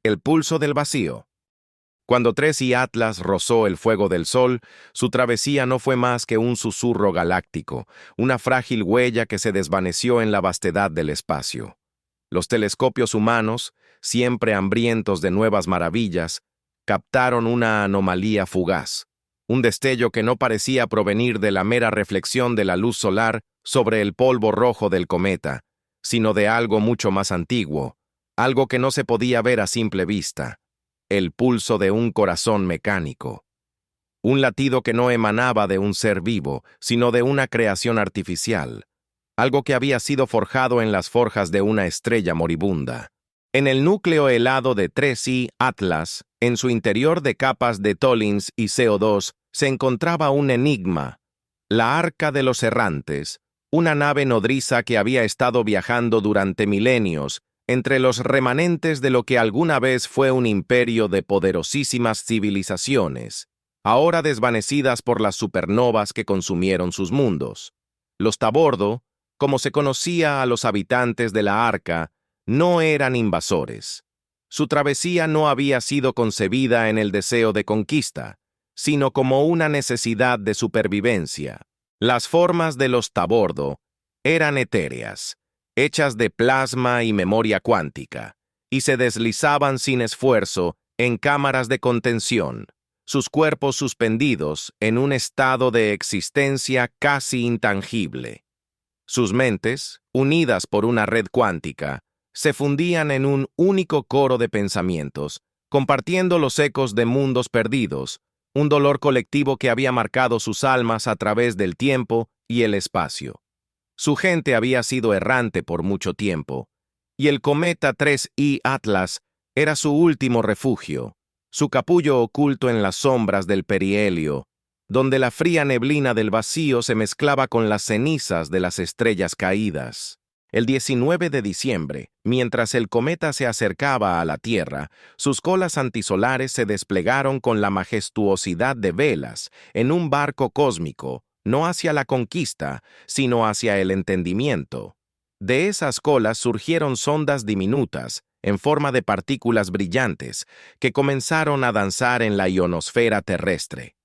El pulso del vacío. Cuando Tres y Atlas rozó el fuego del sol, su travesía no fue más que un susurro galáctico, una frágil huella que se desvaneció en la vastedad del espacio. Los telescopios humanos, siempre hambrientos de nuevas maravillas, captaron una anomalía fugaz, un destello que no parecía provenir de la mera reflexión de la luz solar sobre el polvo rojo del cometa, sino de algo mucho más antiguo, algo que no se podía ver a simple vista: el pulso de un corazón mecánico. Un latido que no emanaba de un ser vivo, sino de una creación artificial, algo que había sido forjado en las forjas de una estrella moribunda. En el núcleo helado de 3i Atlas, en su interior de capas de Tollins y CO2, se encontraba un enigma: la Arca de los Errantes, una nave nodriza que había estado viajando durante milenios entre los remanentes de lo que alguna vez fue un imperio de poderosísimas civilizaciones, ahora desvanecidas por las supernovas que consumieron sus mundos. Los Tabordo, como se conocía a los habitantes de la Arca, no eran invasores. Su travesía no había sido concebida en el deseo de conquista, sino como una necesidad de supervivencia. Las formas de los Tabordo eran etéreas, hechas de plasma y memoria cuántica, y se deslizaban sin esfuerzo en cámaras de contención, sus cuerpos suspendidos en un estado de existencia casi intangible. Sus mentes, unidas por una red cuántica, se fundían en un único coro de pensamientos, compartiendo los ecos de mundos perdidos, un dolor colectivo que había marcado sus almas a través del tiempo y el espacio. Su gente había sido errante por mucho tiempo, y el cometa 3i Atlas era su último refugio, su capullo oculto en las sombras del perihelio, donde la fría neblina del vacío se mezclaba con las cenizas de las estrellas caídas. El 19 de diciembre, mientras el cometa se acercaba a la Tierra, sus colas antisolares se desplegaron con la majestuosidad de velas en un barco cósmico, no hacia la conquista, sino hacia el entendimiento. De esas colas surgieron sondas diminutas, en forma de partículas brillantes, que comenzaron a danzar en la ionosfera terrestre.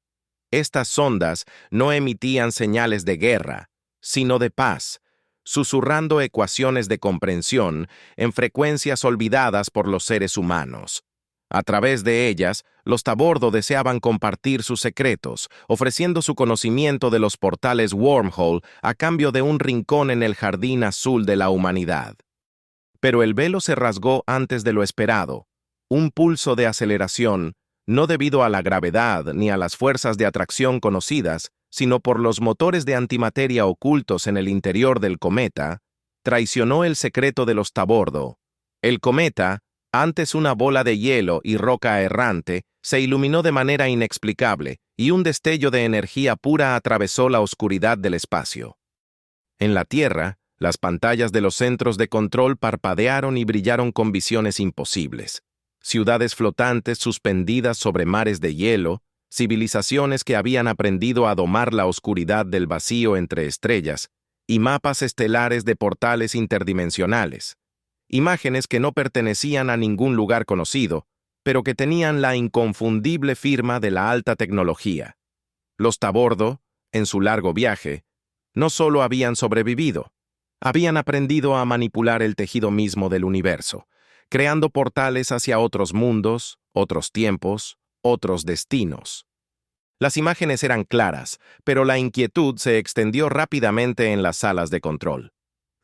Estas sondas no emitían señales de guerra, sino de paz, susurrando ecuaciones de comprensión en frecuencias olvidadas por los seres humanos. A través de ellas, los Tabordo deseaban compartir sus secretos, ofreciendo su conocimiento de los portales Wormhole a cambio de un rincón en el jardín azul de la humanidad. Pero el velo se rasgó antes de lo esperado. Un pulso de aceleración, no debido a la gravedad ni a las fuerzas de atracción conocidas, sino por los motores de antimateria ocultos en el interior del cometa, traicionó el secreto de los Tabordo. El cometa, antes una bola de hielo y roca errante, se iluminó de manera inexplicable, y un destello de energía pura atravesó la oscuridad del espacio. En la Tierra, las pantallas de los centros de control parpadearon y brillaron con visiones imposibles. Ciudades flotantes suspendidas sobre mares de hielo, civilizaciones que habían aprendido a domar la oscuridad del vacío entre estrellas, y mapas estelares de portales interdimensionales. Imágenes que no pertenecían a ningún lugar conocido, pero que tenían la inconfundible firma de la alta tecnología. Los Tabordo, en su largo viaje, no solo habían sobrevivido, habían aprendido a manipular el tejido mismo del universo, creando portales hacia otros mundos, otros tiempos, otros destinos. Las imágenes eran claras, pero la inquietud se extendió rápidamente en las salas de control.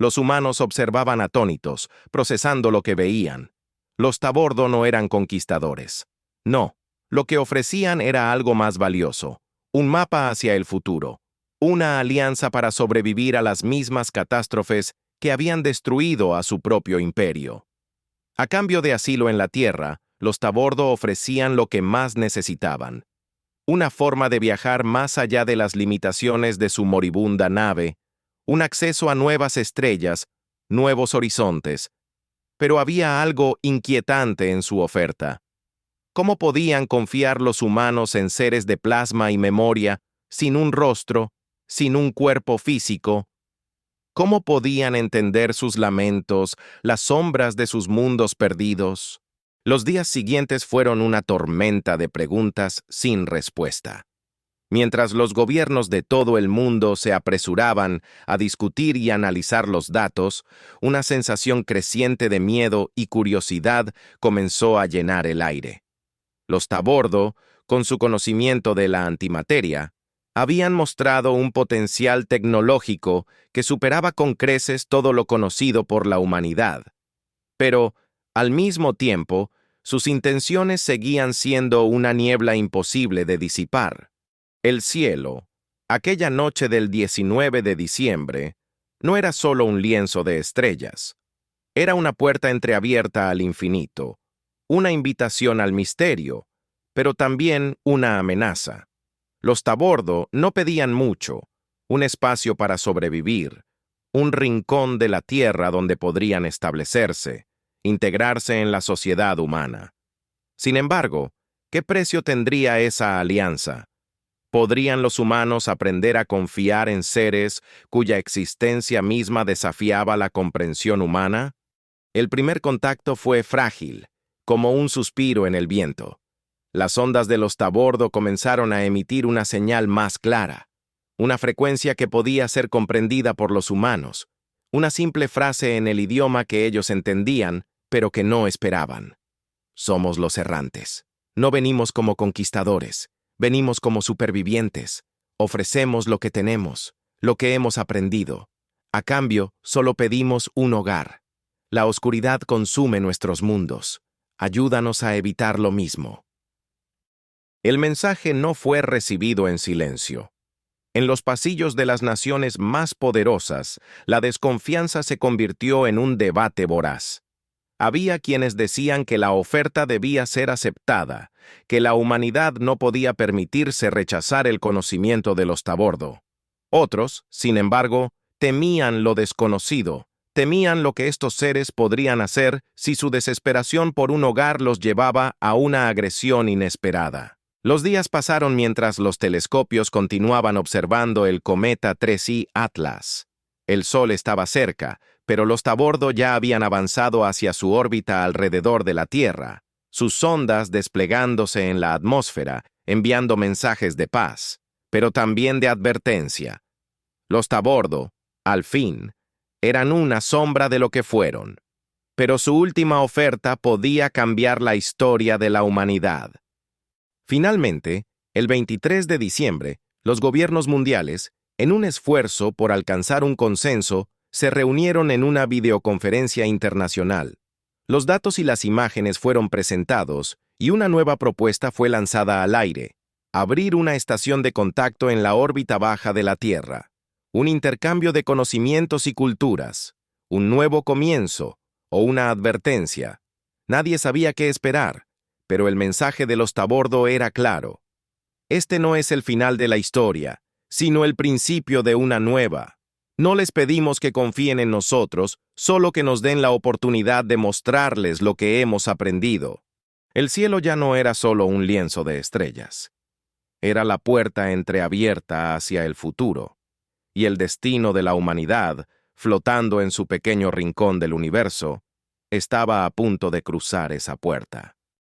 Los humanos observaban atónitos, procesando lo que veían. Los Tabordo no eran conquistadores. No, lo que ofrecían era algo más valioso: un mapa hacia el futuro, una alianza para sobrevivir a las mismas catástrofes que habían destruido a su propio imperio. A cambio de asilo en la Tierra, los Tabordo ofrecían lo que más necesitaban: una forma de viajar más allá de las limitaciones de su moribunda nave, un acceso a nuevas estrellas, nuevos horizontes. Pero había algo inquietante en su oferta. ¿Cómo podían confiar los humanos en seres de plasma y memoria, sin un rostro, sin un cuerpo físico? ¿Cómo podían entender sus lamentos, las sombras de sus mundos perdidos? Los días siguientes fueron una tormenta de preguntas sin respuesta. Mientras los gobiernos de todo el mundo se apresuraban a discutir y analizar los datos, una sensación creciente de miedo y curiosidad comenzó a llenar el aire. Los Tabordo, con su conocimiento de la antimateria, habían mostrado un potencial tecnológico que superaba con creces todo lo conocido por la humanidad. Pero, al mismo tiempo, sus intenciones seguían siendo una niebla imposible de disipar. El cielo, aquella noche del 19 de diciembre, no era solo un lienzo de estrellas. Era una puerta entreabierta al infinito, una invitación al misterio, pero también una amenaza. Los Tabordo no pedían mucho, un espacio para sobrevivir, un rincón de la tierra donde podrían establecerse, integrarse en la sociedad humana. Sin embargo, ¿qué precio tendría esa alianza? ¿Podrían los humanos aprender a confiar en seres cuya existencia misma desafiaba la comprensión humana? El primer contacto fue frágil, como un suspiro en el viento. Las ondas de los Tabordo comenzaron a emitir una señal más clara, una frecuencia que podía ser comprendida por los humanos, una simple frase en el idioma que ellos entendían, pero que no esperaban. Somos los errantes. No venimos como conquistadores. Venimos como supervivientes. Ofrecemos lo que tenemos, lo que hemos aprendido. A cambio, solo pedimos un hogar. La oscuridad consume nuestros mundos. Ayúdanos a evitar lo mismo. El mensaje no fue recibido en silencio. En los pasillos de las naciones más poderosas, la desconfianza se convirtió en un debate voraz. Había quienes decían que la oferta debía ser aceptada, que la humanidad no podía permitirse rechazar el conocimiento de los Tabordo. Otros, sin embargo, temían lo desconocido, temían lo que estos seres podrían hacer si su desesperación por un hogar los llevaba a una agresión inesperada. Los días pasaron mientras los telescopios continuaban observando el cometa 3I Atlas. El Sol estaba cerca, pero los Tabordo ya habían avanzado hacia su órbita alrededor de la Tierra, sus sondas desplegándose en la atmósfera, enviando mensajes de paz, pero también de advertencia. Los Tabordo, al fin, eran una sombra de lo que fueron, pero su última oferta podía cambiar la historia de la humanidad. Finalmente, el 23 de diciembre, los gobiernos mundiales, en un esfuerzo por alcanzar un consenso, se reunieron en una videoconferencia internacional. Los datos y las imágenes fueron presentados y una nueva propuesta fue lanzada al aire: abrir una estación de contacto en la órbita baja de la Tierra, un intercambio de conocimientos y culturas, un nuevo comienzo o una advertencia. Nadie sabía qué esperar, pero el mensaje de los Tabordo era claro. Este no es el final de la historia, sino el principio de una nueva. No les pedimos que confíen en nosotros, solo que nos den la oportunidad de mostrarles lo que hemos aprendido. El cielo ya no era solo un lienzo de estrellas. Era la puerta entreabierta hacia el futuro, y el destino de la humanidad, flotando en su pequeño rincón del universo, estaba a punto de cruzar esa puerta.